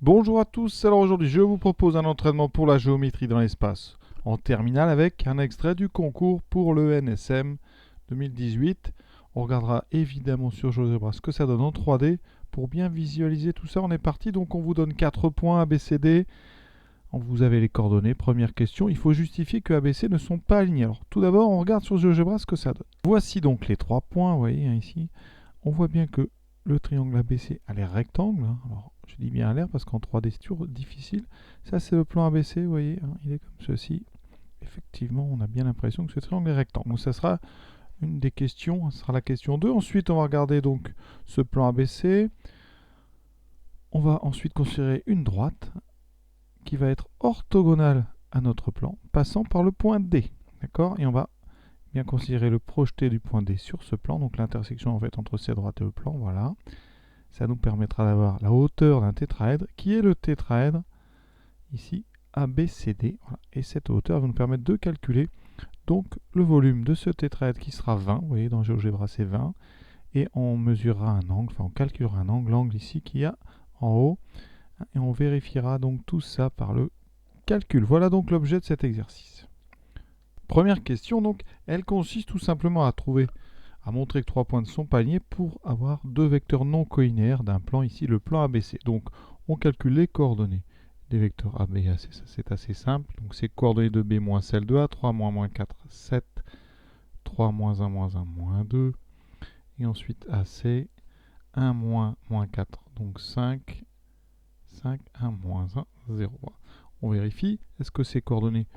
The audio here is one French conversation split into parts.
Bonjour à tous, alors aujourd'hui je vous propose un entraînement pour la géométrie dans l'espace en terminale avec un extrait du concours pour le NSM 2018. On regardera évidemment sur GeoGebra ce que ça donne en 3D. Pour bien visualiser tout ça, on est parti, donc on vous donne 4 points ABCD. Vous avez les coordonnées, première question, il faut justifier que ABC ne sont pas alignés. Alors tout d'abord on regarde sur GeoGebra ce que ça donne. Voici donc les 3 points, vous voyez ici. On voit bien que le triangle ABC a l'air rectangle. Alors, je dis bien à l'air parce qu'en 3D, c'est toujours difficile. Ça, c'est le plan ABC, vous voyez, il est comme ceci. Effectivement, on a bien l'impression que ce triangle est rectangle. Donc, ça sera une des questions, ça sera la question 2. Ensuite, on va regarder donc ce plan ABC. On va ensuite considérer une droite qui va être orthogonale à notre plan, passant par le point D. D'accord? Et on va bien considérer le projeté du point D sur ce plan, donc l'intersection en fait entre ces droites et le plan, voilà. Ça nous permettra d'avoir la hauteur d'un tétraèdre, qui est le tétraèdre, ici, ABCD. Voilà. Et cette hauteur va nous permettre de calculer donc le volume de ce tétraèdre qui sera 20. Vous voyez, dans GeoGebra, c'est 20. Et on mesurera un angle, enfin on calculera un angle, l'angle ici qu'il y a en haut. Et on vérifiera donc tout ça par le calcul. Voilà donc l'objet de cet exercice. Première question, donc, elle consiste tout simplement à montrer que 3 points ne sont pas alignés pour avoir deux vecteurs non collinéaires d'un plan, ici le plan ABC. Donc on calcule les coordonnées des vecteurs AB et AC, ça c'est assez simple. Donc c'est coordonnées de B moins celle de A, 3 moins moins 4, 7, 3 moins 1 moins 1 moins 2. Et ensuite AC, 1 moins moins 4, donc 5, 5, 1 moins 1, 0. On vérifie, est-ce que ces coordonnées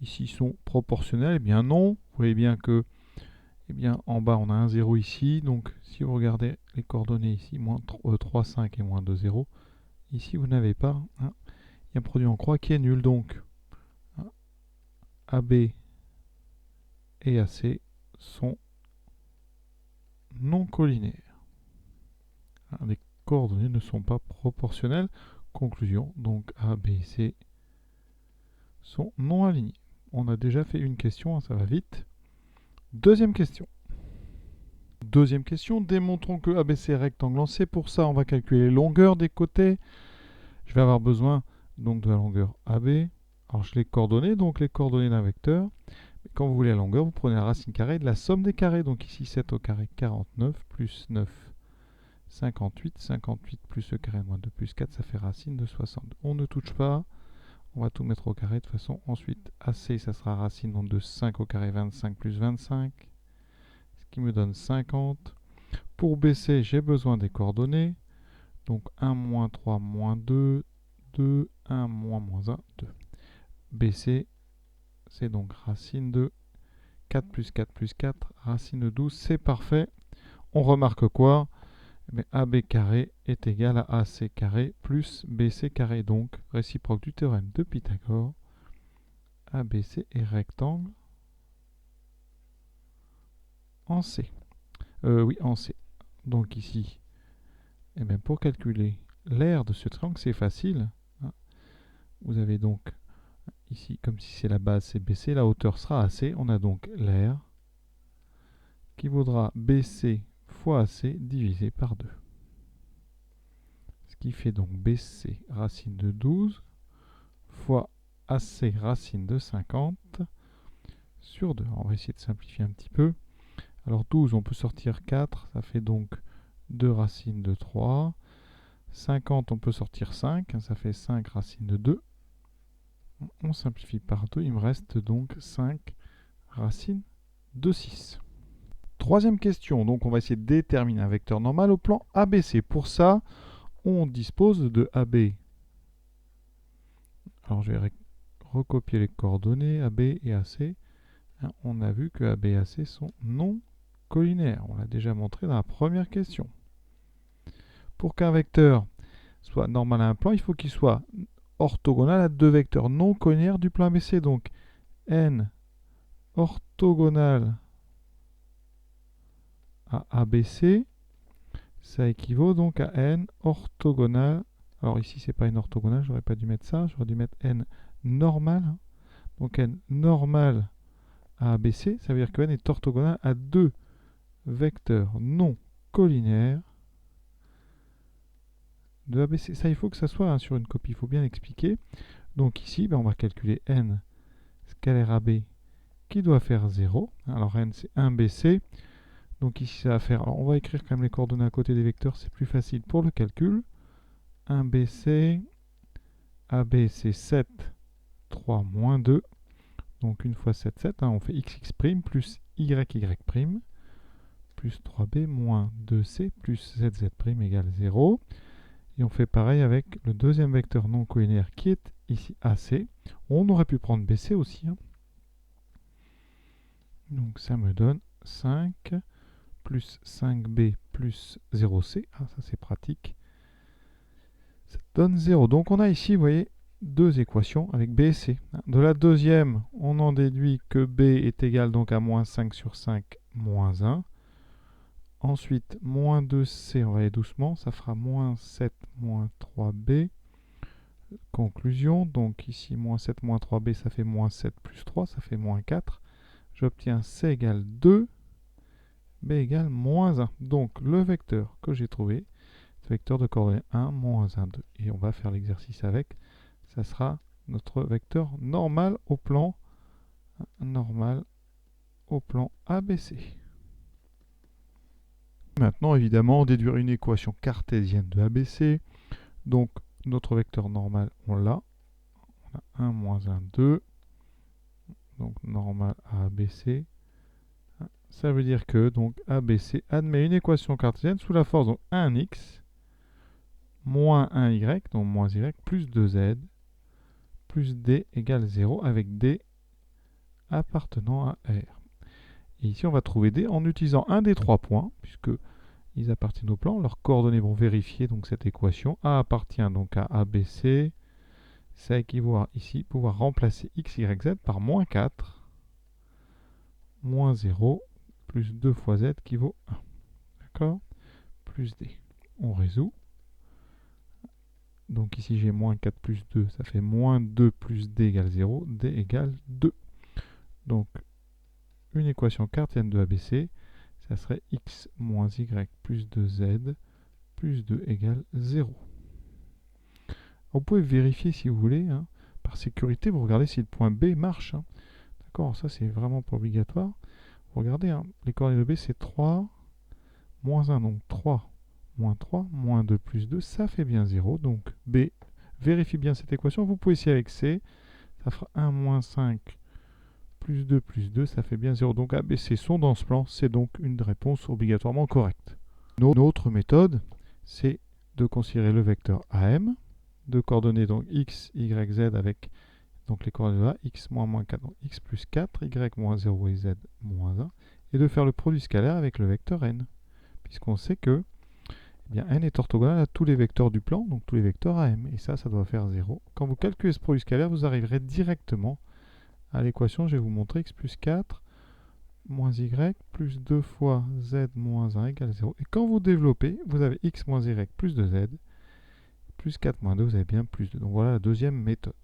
ici sont proportionnelles? Eh bien non, vous voyez bien que en bas, on a un 0 ici. Donc, si vous regardez les coordonnées ici, moins 3, 5 et moins 2, 0, ici, vous n'avez pas. Il y a un produit en croix qui est nul. Donc, AB et AC sont non collinaires. Les coordonnées ne sont pas proportionnelles. Conclusion, donc A, B et C sont non alignés. On a déjà fait une question, ça va vite. Deuxième question. Deuxième question, démontrons que ABC est rectangle en C. Pour ça, on va calculer les longueurs des côtés. Je vais avoir besoin donc de la longueur AB. Alors je l'ai coordonné, donc les coordonnées d'un vecteur. Mais quand vous voulez la longueur, vous prenez la racine carrée de la somme des carrés. Donc ici 7 au carré 49, plus 9, 58. 58 plus le carré de moins 2 plus 4, ça fait racine de 62. On ne touche pas. On va tout mettre au carré. De toute façon, ensuite, AC, ça sera racine donc de 5 au carré 25 plus 25. Ce qui me donne 50. Pour BC, j'ai besoin des coordonnées. Donc 1, moins 3, moins 2, 2, 1, moins 1, 2. BC, c'est donc racine de 4 plus 4, racine de 12, c'est parfait. On remarque quoi? AB carré est égal à AC carré plus BC carré, donc réciproque du théorème de Pythagore. ABC est rectangle en C. Oui, en C. Donc ici, pour calculer l'aire de ce triangle, c'est facile. Vous avez donc ici, comme si c'est la base, c'est BC, la hauteur sera AC. On a donc l'aire qui vaudra BC fois AC divisé par 2. Ce qui fait donc BC racine de 12 fois AC racine de 50 sur 2. On va essayer de simplifier un petit peu. Alors 12, on peut sortir 4, ça fait donc 2 racines de 3. 50, on peut sortir 5, ça fait 5 racines de 2. On simplifie par 2, il me reste donc 5 racines de 6. Troisième question, donc on va essayer de déterminer un vecteur normal au plan ABC. Pour ça, on dispose de AB. Alors je vais recopier les coordonnées AB et AC. On a vu que AB et AC sont non collinaires. On l'a déjà montré dans la première question. Pour qu'un vecteur soit normal à un plan, il faut qu'il soit orthogonal à deux vecteurs non collinaires du plan ABC. Donc n orthogonal à ABC, ça équivaut donc à n orthogonal. Alors ici, c'est pas n orthogonal, j'aurais pas dû mettre ça, j'aurais dû mettre n normal. Donc n normal à ABC, ça veut dire que n est orthogonal à deux vecteurs non collinaires de ABC. Ça, il faut que ça soit sur une copie, il faut bien expliquer. Donc ici, on va calculer n scalaire AB qui doit faire 0. Alors n, c'est 1BC. Donc ici, ça va faire... Alors, on va écrire quand même les coordonnées à côté des vecteurs, c'est plus facile pour le calcul. 1BC, AB, c'est 7, 3, moins 2. Donc une fois 7, 7, on fait xx' plus yy', plus 3b moins 2c plus zz' égale 0. Et on fait pareil avec le deuxième vecteur non collinaire qui est ici AC. On aurait pu prendre BC aussi. Donc ça me donne 5 plus 5b plus 0c. Ah, ça c'est pratique. Ça donne 0. Donc on a ici, vous voyez, deux équations avec B et C. De la deuxième, on en déduit que B est égal donc à moins 5 sur 5 moins 1. Ensuite, moins 2c, on va aller doucement, ça fera moins 7 moins 3b. Conclusion, donc ici, moins 7 moins 3b, ça fait moins 7 plus 3, ça fait moins 4. J'obtiens c égale 2, b égale moins 1. Donc, le vecteur que j'ai trouvé, c'est le vecteur de coordonnées 1, moins 1, 2. Et on va faire l'exercice avec. Ça sera notre vecteur normal au plan ABC. Maintenant, évidemment, déduire une équation cartésienne de ABC. Donc, notre vecteur normal, on l'a. On a 1, moins 1, 2. Donc, normal à ABC. Ça veut dire que donc ABC admet une équation cartésienne sous la force donc 1x moins 1y, donc moins y, plus 2z, plus d égale 0, avec d appartenant à R. Et ici, on va trouver d en utilisant un des trois points, puisque ils appartiennent au plan. Leurs coordonnées vont vérifier donc cette équation. A appartient donc à ABC. Ça équivaut à ici pouvoir remplacer x, y, z par moins 4, moins 0, plus 2 fois z qui vaut 1. D'accord? Plus d. On résout. Donc ici j'ai moins 4 plus 2, ça fait moins 2 plus d égale 0, d égale 2. Donc une équation cartésienne de ABC, ça serait x moins y plus 2z plus 2 égale 0. Vous pouvez vérifier si vous voulez, par sécurité, vous regardez si le point B marche. D'accord, ça c'est vraiment pas obligatoire. Vous regardez, les coordonnées de B c'est 3, moins 1, donc 3, moins 2 plus 2, ça fait bien 0. Donc B, vérifie bien cette équation. Vous pouvez essayer avec C, ça fera 1 moins 5 plus 2, ça fait bien 0. Donc A, B, C sont dans ce plan, c'est donc une réponse obligatoirement correcte. Une autre méthode, c'est de considérer le vecteur AM, de coordonnées donc x, y, z avec donc les coordonnées A, x moins 4, donc x plus 4, y moins 0 et z moins 1, et de faire le produit scalaire avec le vecteur n, puisqu'on sait que eh bien, n est orthogonal à tous les vecteurs du plan, donc tous les vecteurs AM, et ça doit faire 0. Quand vous calculez ce produit scalaire, vous arriverez directement à l'équation, je vais vous montrer, x plus 4 moins y plus 2 fois z moins 1 égale 0. Et quand vous développez, vous avez x moins y plus 2z, plus 4 moins 2, vous avez bien plus 2. Donc voilà la deuxième méthode.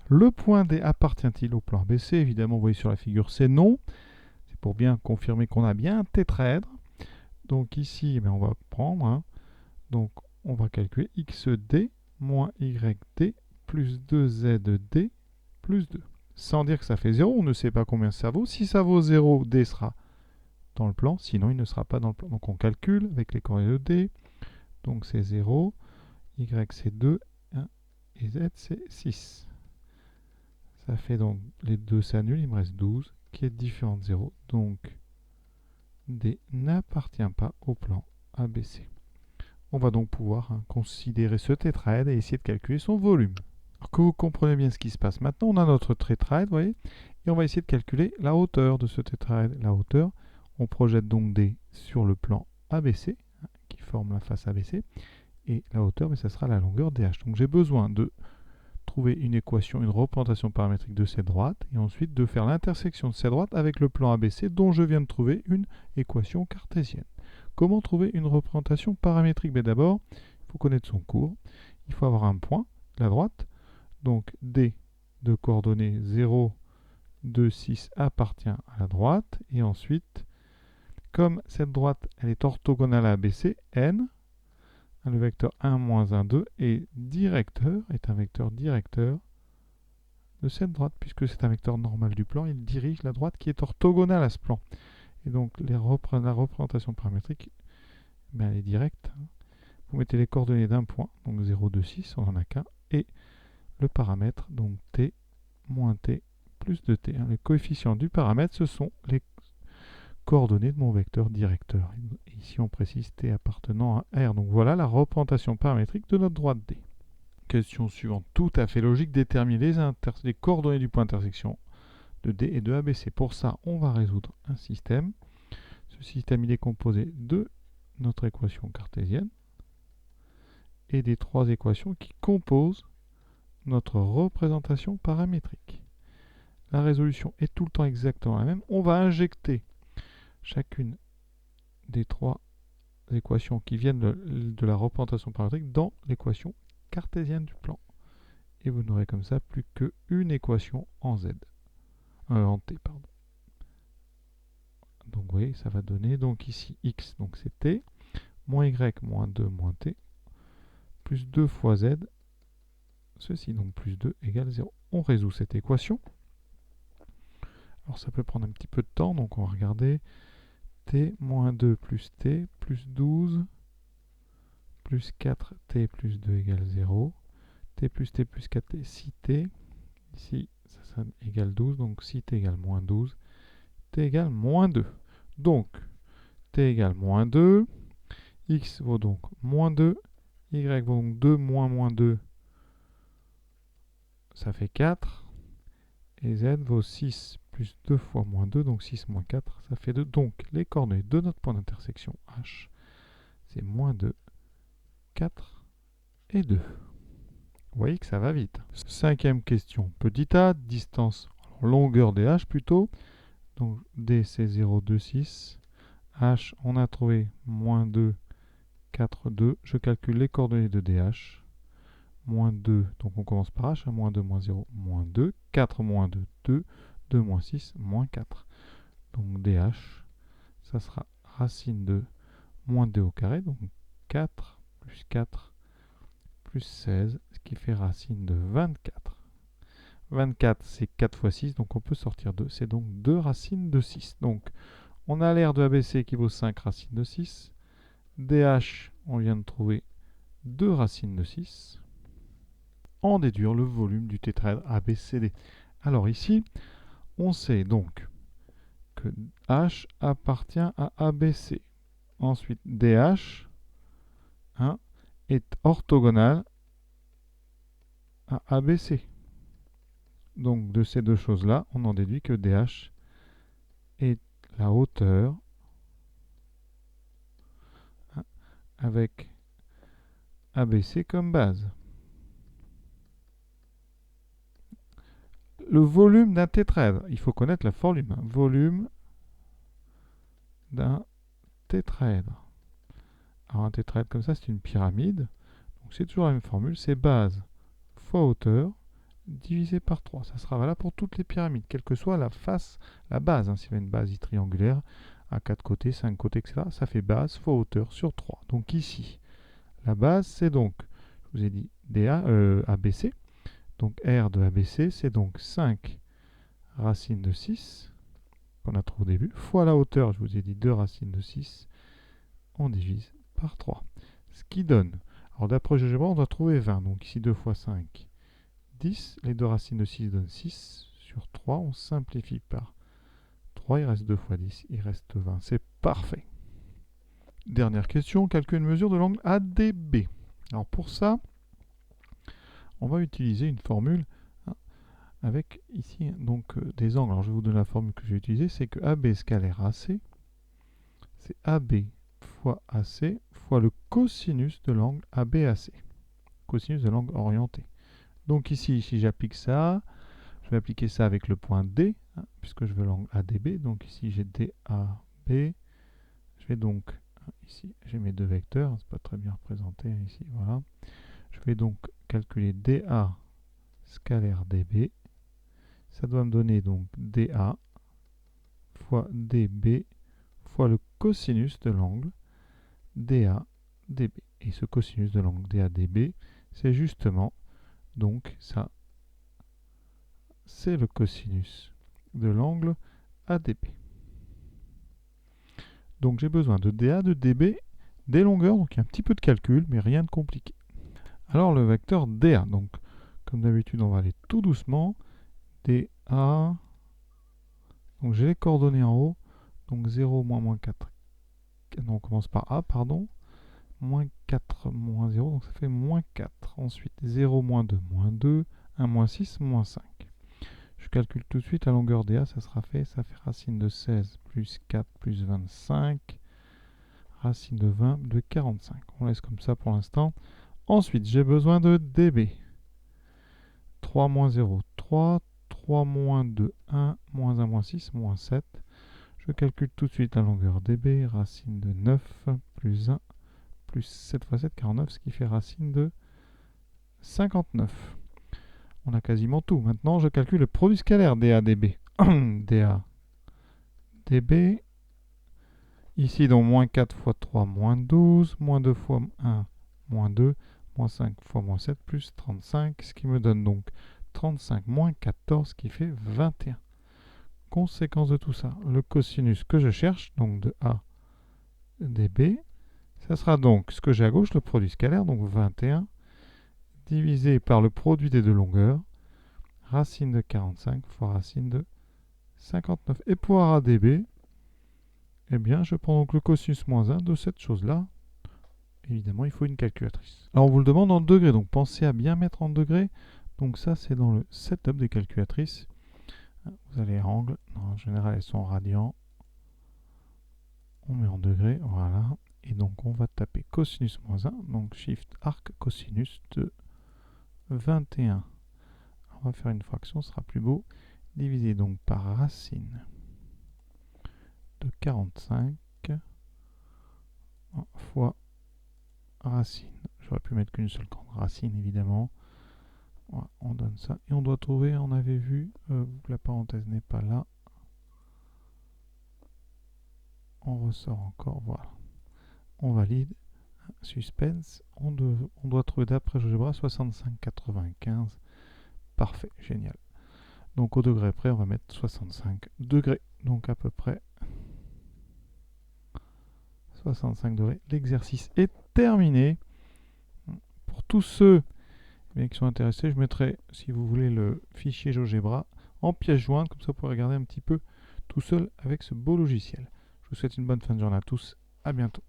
Le point D appartient-il au plan ABC? Évidemment, vous voyez sur la figure, c'est non. C'est pour bien confirmer qu'on a bien un tétraèdre. Donc ici, on va prendre, donc on va calculer xd moins yd plus 2zd plus 2. Sans dire que ça fait 0, on ne sait pas combien ça vaut. Si ça vaut 0, d sera dans le plan, sinon il ne sera pas dans le plan. Donc on calcule avec les coordonnées de d. Donc c'est 0, y c'est 2, et z c'est 6. Ça fait donc, les deux s'annulent, il me reste 12, qui est différent de 0. Donc, D n'appartient pas au plan ABC. On va donc pouvoir considérer ce tétraèdre et essayer de calculer son volume. Alors que vous comprenez bien ce qui se passe. Maintenant, on a notre tétraèdre, vous voyez, et on va essayer de calculer la hauteur de ce tétraèdre. La hauteur, on projette donc D sur le plan ABC, qui forme la face ABC, et la hauteur, ça sera la longueur DH. Donc j'ai besoin de trouver une équation, une représentation paramétrique de cette droite, et ensuite de faire l'intersection de cette droite avec le plan ABC dont je viens de trouver une équation cartésienne. Comment trouver une représentation paramétrique? D'abord, il faut connaître son cours. Il faut avoir un point, la droite. Donc D de coordonnées 0, 2, 6 appartient à la droite. Et ensuite, comme cette droite elle est orthogonale à ABC, N, Le vecteur 1, moins 1, 2 est un vecteur directeur de cette droite, puisque c'est un vecteur normal du plan, il dirige la droite qui est orthogonale à ce plan. Et donc la représentation paramétrique, elle est directe. Vous mettez les coordonnées d'un point, donc 0, 2, 6, on n'en a qu'un, et le paramètre, donc t, moins t, plus 2t. Les coefficients du paramètre, ce sont les coordonnées de mon vecteur directeur. Et ici, on précise t appartenant à R. Donc voilà la représentation paramétrique de notre droite D. Question suivante, tout à fait logique, déterminer les coordonnées du point d'intersection de D et de ABC. Pour ça, on va résoudre un système. Ce système, il est composé de notre équation cartésienne et des trois équations qui composent notre représentation paramétrique. La résolution est tout le temps exactement la même. On va injecter chacune des trois équations qui viennent de la représentation paramétrique dans l'équation cartésienne du plan. Et vous n'aurez comme ça plus qu'une équation en Z. En T, pardon. Donc vous voyez, ça va donner donc ici X, donc c'est T, moins Y, moins 2, moins T, plus 2 fois Z, ceci, donc plus 2 égale 0. On résout cette équation. Alors ça peut prendre un petit peu de temps, donc on va regarder. T moins 2 plus T plus 12 plus 4T plus 2 égale 0. T plus 4T, 6T. Ici, ça égale 12, donc 6T égale moins 12. T égale moins 2. Donc, T égale moins 2. X vaut donc moins 2. Y vaut donc 2 moins 2. Ça fait 4. Et Z vaut 6 plus 2 fois moins 2, donc 6 moins 4, ça fait 2. Donc, les coordonnées de notre point d'intersection H, c'est moins 2, 4 et 2. Vous voyez que ça va vite. Cinquième question. Petit a, distance, longueur des H plutôt. Donc, D, c'est 0, 2, 6. H, on a trouvé moins 2, 4, 2. Je calcule les coordonnées de DH. Moins 2, donc on commence par H, moins 2, moins 0, moins 2. 4 moins 2, 2. 2 moins 6, moins 4. Donc DH, ça sera racine de moins 2 au carré, donc 4 plus 4 plus 16, ce qui fait racine de 24. 24, c'est 4 fois 6, donc on peut sortir 2. C'est donc 2 racines de 6. Donc, on a l'air de ABC qui vaut 5 racines de 6. DH, on vient de trouver 2 racines de 6. En déduire le volume du tétraèdre ABCD. Alors ici, on sait donc que H appartient à ABC. Ensuite, DH est orthogonal à ABC. Donc, de ces deux choses-là, on en déduit que DH est la hauteur avec ABC comme base. Le volume d'un tétraèdre, il faut connaître la formule. Volume d'un tétraèdre. Alors un tétraèdre comme ça, c'est une pyramide. Donc c'est toujours la même formule, c'est base fois hauteur divisé par 3. Ça sera valable pour toutes les pyramides, quelle que soit la face, la base. S'il y a une base triangulaire à 4 côtés, 5 côtés, etc., ça fait base fois hauteur sur 3. Donc ici, la base, c'est donc, je vous ai dit, ABC. Donc R de ABC, c'est donc 5 racines de 6, qu'on a trouvé au début, fois la hauteur, je vous ai dit 2 racines de 6, on divise par 3. Ce qui donne, alors d'après GeoGebra, on doit trouver 20. Donc ici 2 fois 5, 10. Les 2 racines de 6 donnent 6 sur 3. On simplifie par 3, il reste 2 fois 10, il reste 20. C'est parfait. Dernière question, calcule une mesure de l'angle ADB. Alors pour ça, on va utiliser une formule avec ici donc des angles. Alors je vais vous donner la formule que j'ai utilisée, c'est que AB scalaire AC, c'est AB fois AC fois le cosinus de l'angle ABAC. Cosinus de l'angle orienté. Donc ici, si j'applique ça, je vais appliquer ça avec le point D, puisque je veux l'angle ADB. Donc ici, j'ai DAB. Je vais donc, ici, j'ai mes deux vecteurs, c'est pas très bien représenté ici, voilà. Je vais donc calculer DA scalaire DB. Ça doit me donner donc DA fois DB fois le cosinus de l'angle DA DB. Et ce cosinus de l'angle DADB, c'est justement, donc ça, c'est le cosinus de l'angle ADB. Donc j'ai besoin de DA, de DB, des longueurs, donc il y a un petit peu de calcul, mais rien de compliqué. Alors le vecteur DA, donc comme d'habitude on va aller tout doucement. DA, donc j'ai les coordonnées en haut, donc 0, moins 4, non, on commence par A, pardon, moins 4, moins 0, donc ça fait moins 4. Ensuite 0, moins 2, 1, moins 6, moins 5. Je calcule tout de suite la longueur DA, ça sera fait, ça fait racine de 16 plus 4 plus 25, racine de 20 de 45. On laisse comme ça pour l'instant. Ensuite, j'ai besoin de DB. 3 moins 0, 3, 3 moins 2, 1, moins 1, moins 6, moins 7. Je calcule tout de suite la longueur DB, racine de 9 plus 1 plus 7 fois 7, 49, ce qui fait racine de 59. On a quasiment tout. Maintenant, je calcule le produit scalaire DA-DB. DA, DB. Ici, donc, moins 4 fois 3, moins 12. Moins 2 fois 1, moins 2. Moins 5 fois moins 7, plus 35. Ce qui me donne donc 35 moins 14, qui fait 21. Conséquence de tout ça, le cosinus que je cherche, donc de A, DB, ça sera donc ce que j'ai à gauche, le produit scalaire, donc 21, divisé par le produit des deux longueurs, racine de 45 fois racine de 59. Et pour ADB, eh bien, je prends donc le cosinus moins 1 de cette chose-là. Évidemment, il faut une calculatrice. Alors, on vous le demande en degrés, donc pensez à bien mettre en degrés. Donc ça, c'est dans le setup des calculatrices. Vous allez angle, en général, elles sont en radians. On met en degrés, voilà. Et donc, on va taper cosinus moins 1, donc shift arc cosinus de 21. On va faire une fraction, ce sera plus beau. Divisé donc par racine de 45 fois racine. J'aurais pu mettre qu'une seule grande racine, évidemment. Voilà, on donne ça. Et on doit trouver, on avait vu, la parenthèse n'est pas là. On ressort encore, voilà. On valide. Suspense. On doit trouver d'après GeoGebra 65,95. Parfait, génial. Donc au degré près, on va mettre 65 degrés. Donc à peu près 65 degrés. L'exercice est terminé. Pour tous ceux qui sont intéressés, je mettrai, si vous voulez, le fichier GeoGebra en pièce jointe. Comme ça, vous pourrez regarder un petit peu tout seul avec ce beau logiciel. Je vous souhaite une bonne fin de journée à tous. À bientôt.